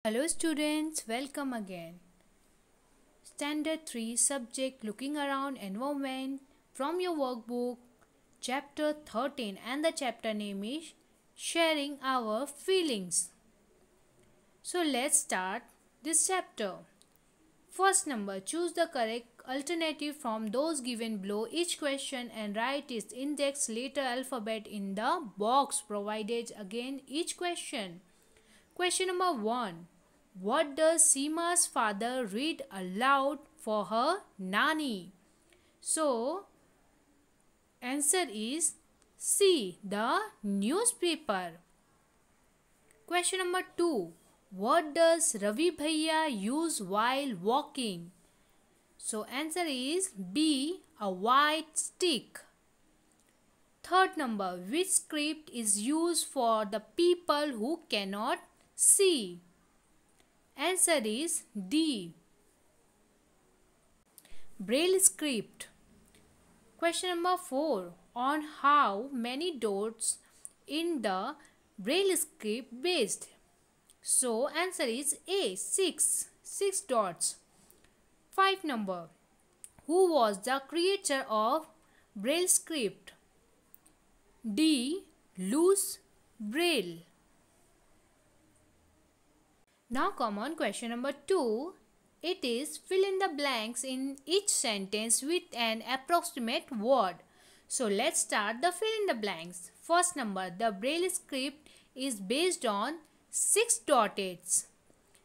Hello students, welcome again. Standard 3 subject looking around environment from your workbook chapter 13 and the chapter name is sharing our feelings. So let's start this chapter. First number, choose the correct alternative from those given below each question and write its index letter alphabet in the box provided again each question. Question number 1. What does Seema's father read aloud for her Nani? So, answer is C. The newspaper. Question number 2. What does Ravi Bhaiya use while walking? So, answer is B. A white stick. Third number. Which script is used for the people who cannot see? Answer is D. Braille script. Question number 4. On how many dots in the Braille script based? So answer is A. 6. 6 dots. 5 number. Who was the creator of Braille script? D. Louis Braille. Now come on question number 2. It is fill in the blanks in each sentence with an approximate word. So let's start the fill in the blanks. First number, the Braille script is based on 6 dots.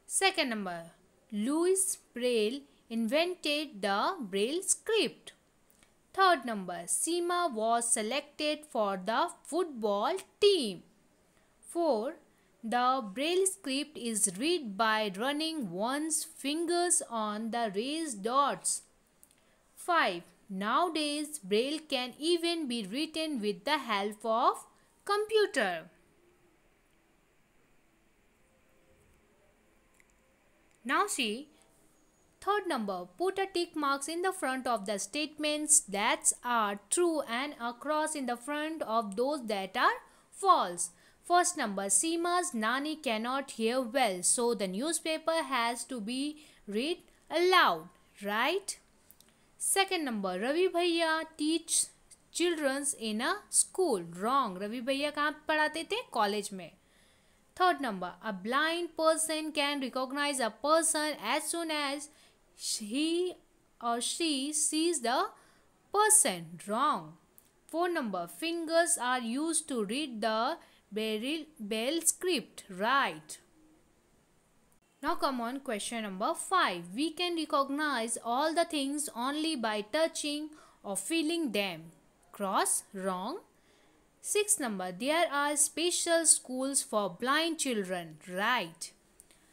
Second number, Louis Braille invented the Braille script. Third number, Seema was selected for the football team. 4. The Braille script is read by running one's fingers on the raised dots. 5. Nowadays, Braille can even be written with the help of computer. Now see, third number, put a tick marks in the front of the statements that are true and a cross in the front of those that are false. First number, Seema's Nani cannot hear well, so the newspaper has to be read aloud, right? Second number, Ravi Bhaiya teach children in a school, wrong. Ravi Bhaiya कहाँ पढ़ाते थे? College में. Third number, a blind person can recognize a person as soon as he or she sees the person, wrong. Fourth number, fingers are used to read the Braille script, right. Now come on question number 5. We can recognize all the things only by touching or feeling them. Cross, wrong. 6 number, there are special schools for blind children, right.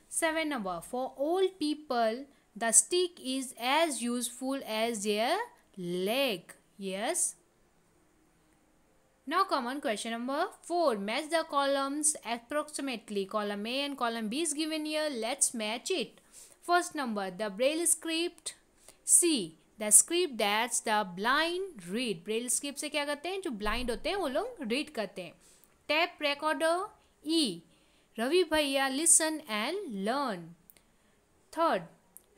7 number, for old people the stick is as useful as their leg, yes. Now come on question number 4. Match the columns approximately. Column A and column B is given here. Let's match it. First number, the Braille script. C. The script that the blind read. Braille script से क्या करते हैं? जो blind होते हैं वो लोग read करते हैं. Tape recorder. E. Ravi Bhaiya listen and learn. Third,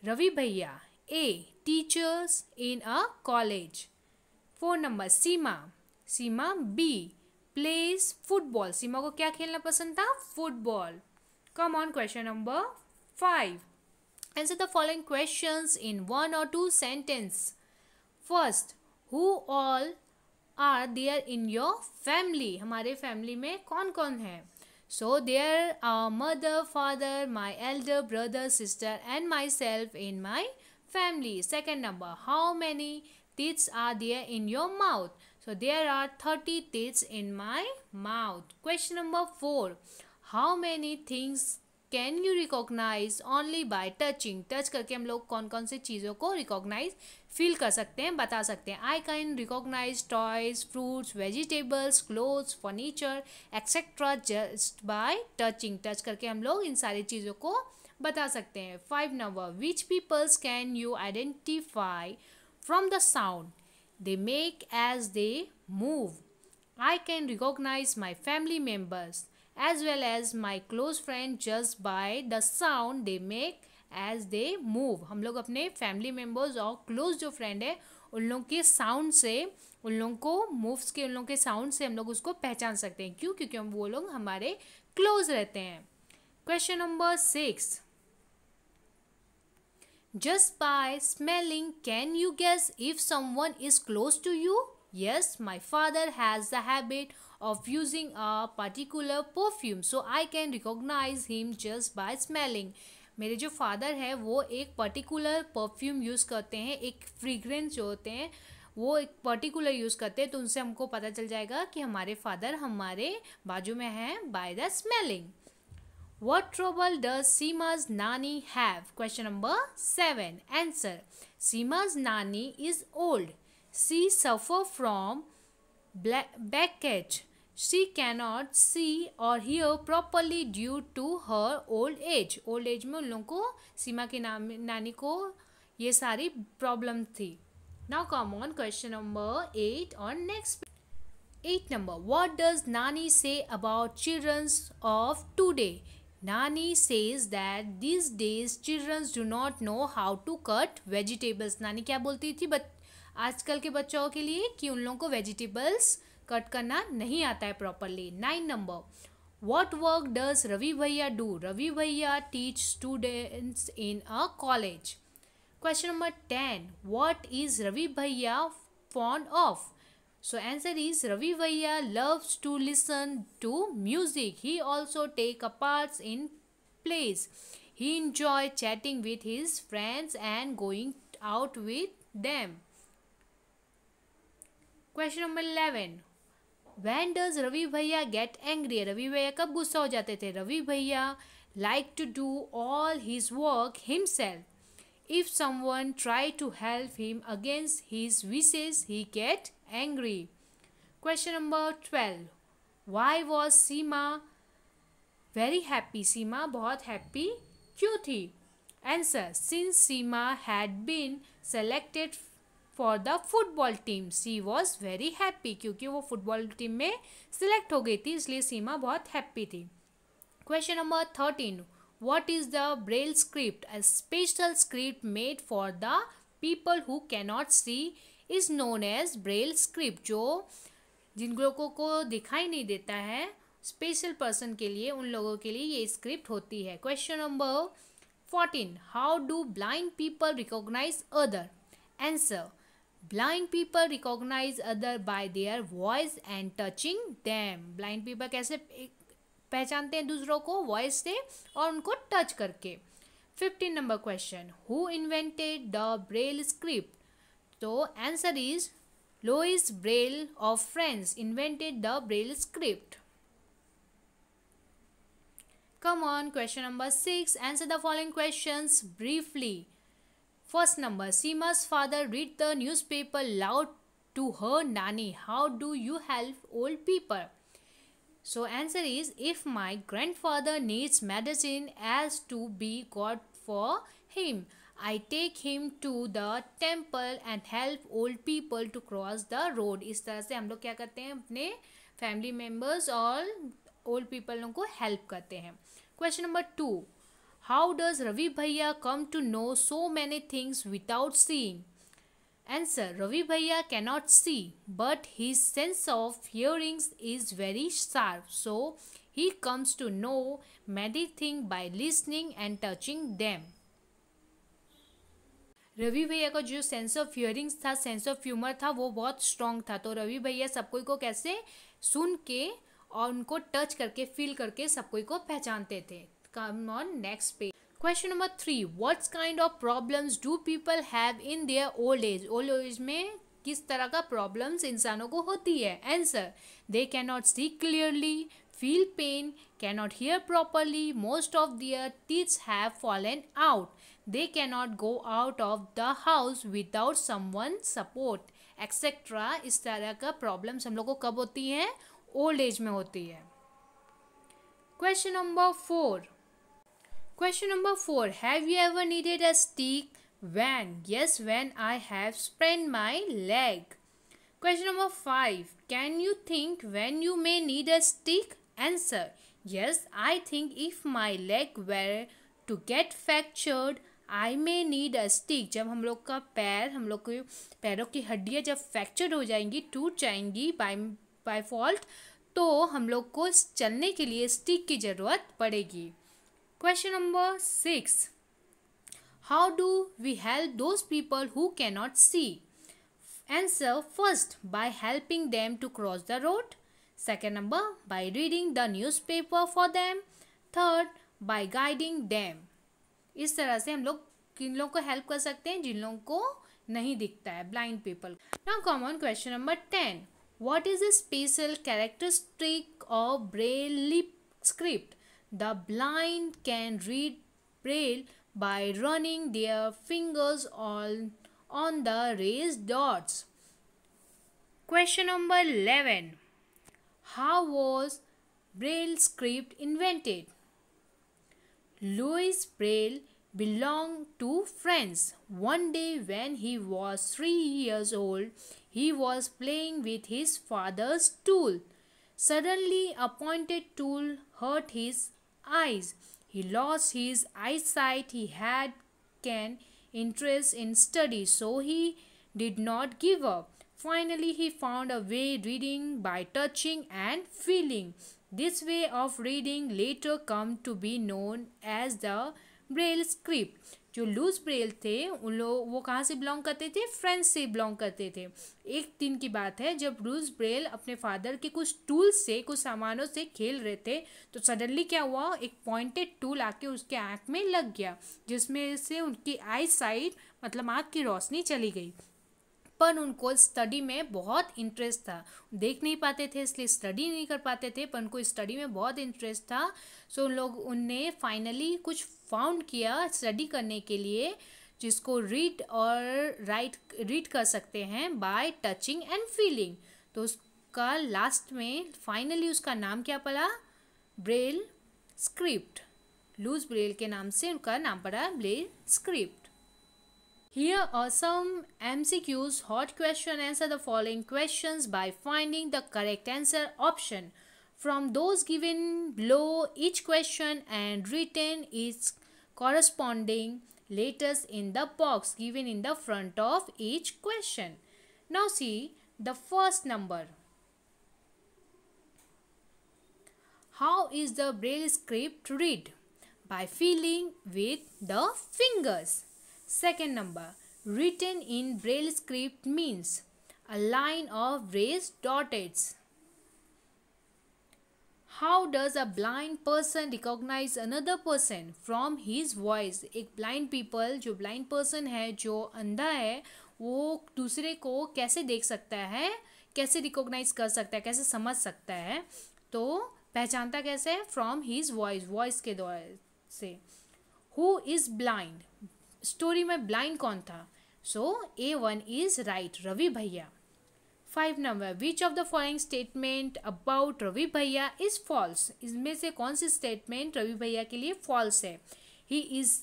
Ravi Bhaiya. A. Teachers in a college. 4 number, Seema. Seema B plays football. Seema को क्या खेलना पसंद था? Football. Come on question number 5. Answer the following questions in 1 or 2 sentence. First, who all are there in your family. हमारे family में कौन कौन है? So there are mother, father, my elder brother, sister and myself in my family. Second number, how many teeth are there in your mouth? So there are 30 teeth in my mouth. Question number 4. How many things can you recognize only by touching? Touch करके हम लोग कौन कौन से चीज़ों को recognize feel कर सकते हैं, बता सकते हैं. I can recognize toys, fruits, vegetables, clothes, furniture, etc. just by touching. Touch करके हम लोग इन सारी चीज़ों को बता सकते हैं. 5 number. Which peoples can you identify from the sound they make as they move? I can recognize my family members as well as my close friend just by the sound they make as they move. हम लोग अपने family members और close जो friend है उन लोगों के sound से, उन लोगों को मूव्स के, उन लोगों के साउंड से हम लोग उसको पहचान सकते हैं. क्यों? क्योंकि हम वो लोग हमारे क्लोज रहते हैं. Question number 6. Just by smelling, can you guess if someone is close to you? Yes, my father has the habit of using a particular perfume, so I can recognize him just by smelling. मेरे जो father है वो एक particular perfume use करते हैं, एक फ्रीग्रेंस जो होते हैं वो एक पर्टिकुलर यूज़ करते हैं, तो उनसे हमको पता चल जाएगा कि हमारे फादर हमारे बाजू में हैं by the smelling. What trouble does Seema's nanny have? Question number 7. Answer. Seema's nanny is old. She suffers from backache. She cannot see or hear properly due to her old age. Old age में उन लोगों को, सीमा की नानी को ये सारी problem थी. Now come on, question number 8 on next. 8 number. What does Nani say about children of today? Nani says that these days children do not know how to cut vegetables. नानी क्या बोलती थी आजकल के बच्चों के लिए कि उन लोगों को वेजिटेबल्स कट करना नहीं आता है properly. 9 number. What work does Ravi Bhaiya do? Ravi Bhaiya teach students in a college. Question number 10. What is Ravi Bhaiya fond of? So answer is Ravi Bhaiya loves to listen to music. He also take a part in plays. He enjoy chatting with his friends and going out with them. Question number 11. When does Ravi Bhaiya get angry? Ravi Bhaiya कब गुस्सा हो जाते थे? Ravi Bhaiya like to do all his work himself. If someone try to help him against his wishes, he get angry. Question number 12. Why was Seema very happy? Seema बहुत happy क्यों थी? Answer. Since Seema had been selected for the football team, she was very happy. क्योंकि वो football team में select हो गई थी इसलिए सीमा बहुत हैप्पी थी. Question number 13. What is the Braille script? A special script made for the people who cannot see is known as Braille script. जो जिन लोगों को दिखाई नहीं देता है, स्पेशल पर्सन के लिए, उन लोगों के लिए ये स्क्रिप्ट होती है. Question number 14. How do blind people recognise other? Answer. Blind people recognise other by their voice and touching them. Blind people कैसे पहचानते हैं दूसरों को? वॉइस से और उनको टच करके. 15 number question. Who invented the Braille script? तो answer is Louis Braille of France invented the Braille script. Come on, question number 6. Answer the following questions briefly. First number. Seema's father read the newspaper loud to her nanny. How do you help old people? So answer is, if my grandfather needs medicine as to be got for him, I take him to the temple and help old people to cross the road. इस तरह से हम लोग क्या करते हैं, अपने family members और ओल्ड पीपलों को हेल्प करते हैं. Question number 2. How does Ravi bhaiya come to know so many things without seeing? Answer. Ravi bhaiya cannot see but his sense of hearings is very sharp, so he comes to know many thing by listening and touching them. Ravi भैया का जो sense of hearings था, sense of humour था, वो बहुत strong था. तो रवि भैया सब कोई को कैसे सुन के और उनको टच करके फील करके सब कोई को पहचानते थे. Come on next page. Question number 3. What's kind of problems do people have in their old age? Old age में किस तरह का प्रॉब्लम्स इंसानों को होती है? Answer. They can not see clearly, feel pain, cannot hear properly, most of their teeth have fallen out, they cannot go out of the house without someone's support, etc. इस तरह का प्रॉब्लम्स हम लोग को कब होती हैं? ओल्ड एज में होती है. Question number 4. Question number 4. Have you ever needed a stick? When? Yes, when I have sprained my leg. Question number 5. Can you think when you may need a stick? Answer. Yes, I think if my leg were to get fractured, I may need a stick. जब हम लोग का पैर, हम लोग के पैरों की हड्डियाँ जब फ्रैक्चर हो जाएंगी, टूट जाएंगी बाय फॉल्ट, तो हम लोग को चलने के लिए स्टिक की ज़रूरत पड़ेगी. Question number 6. How do we help those people who cannot see? Answer: first, by helping them to cross the road. Second number, by reading the newspaper for them. Third, by guiding them. इस तरह से हम लोग किन लोगों को help कर सकते हैं? जिन लोगों को नहीं दिखता है, blind people. Now come on question number 10. What is a special characteristic of Braille script? The blind can read Braille by running their fingers on the raised dots. Question number 11. How was Braille script invented? Louis Braille belonged to France. One day when he was 3 years old, he was playing with his father's tool. Suddenly a pointed tool hurt his eyes. He lost his eyesight. He had an interest in study, so he did not give up. Finally, he found a way reading by touching and feeling. This way of reading later come to be known as the Braille script. जो loose Braille थे उन लोग वो कहाँ से belong करते थे? France से बिलोंग करते थे. एक दिन की बात है जब लूज ब्रेल अपने फादर के कुछ टूल से, कुछ सामानों से खेल रहे थे, तो सडनली क्या हुआ, एक पॉइंटेड टूल आके उसके आँख में लग गया, जिसमें से उनकी आई साइट मतलब आँख की रोशनी चली गई. पर उनको स्टडी में बहुत इंटरेस्ट था. देख नहीं पाते थे इसलिए स्टडी नहीं कर पाते थे, पर उनको स्टडी में बहुत इंटरेस्ट था. सो उनने फाइनली कुछ फाउंड किया स्टडी करने के लिए, जिसको रीड और रीड कर सकते हैं बाय टचिंग एंड फीलिंग. तो उसका लास्ट में फाइनली उसका नाम क्या पड़ा? Braille script. लूज ब्रेल के नाम से उनका नाम पड़ा Braille script. Here are some MCQs. Hot question: answer the following questions by finding the correct answer option from those given below each question and written its corresponding letters in the box given in the front of each question. Now see the first number. How is the Braille script read? By feeling with the fingers. Second number, written in Braille script means a line of raised dots. How does a blind person recognize another person? From his voice. एक blind people, जो blind person है, जो अंधा है, वो दूसरे को कैसे देख सकता है, कैसे recognize कर सकता है, कैसे समझ सकता है? तो पहचानता कैसे है? From his voice, voice के द्वारा से. Who is blind? स्टोरी में ब्लाइंड कौन था? So A1 is right, Ravi भैया. 5 number, which of the following statement about Ravi भैया इज फॉल्स? इसमें से कौन सी स्टेटमेंट रवि भैया के लिए फॉल्स है? ही इज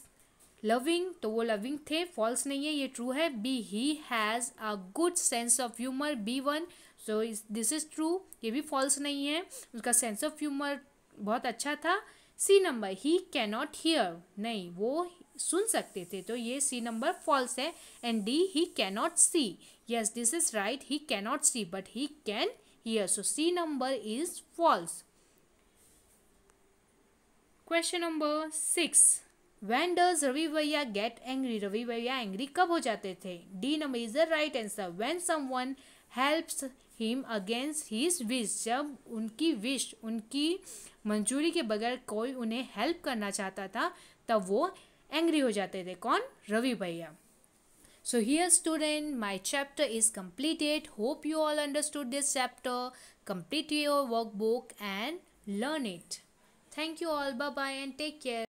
लविंग, तो वो लविंग थे, फॉल्स नहीं है, ये ट्रू है. B, he has a good sense of humour, B1, so this is true, ये भी फॉल्स नहीं है, उसका सेंस ऑफ ह्यूमर बहुत अच्छा था. C number, he can not hear, नहीं वो सुन सकते थे, तो ये सी नंबर फॉल्स है. And D, he can not see, yes this is right, he can not see but he can hear, so C number is false. Question number 6. When does Ravi भैया get angry? Ravi भैया angry कब हो जाते थे? D number is the right answer. When someone helps him against his wish, जब उनकी wish, उनकी मंजूरी के बगैर कोई उन्हें हेल्प करना चाहता था, तब वो एंग्री हो जाते थे. कौन? रवि भैया. So here student, my chapter is completed. Hope you all understood this chapter. Complete your workbook and learn it. Thank you all. Bye bye and take care.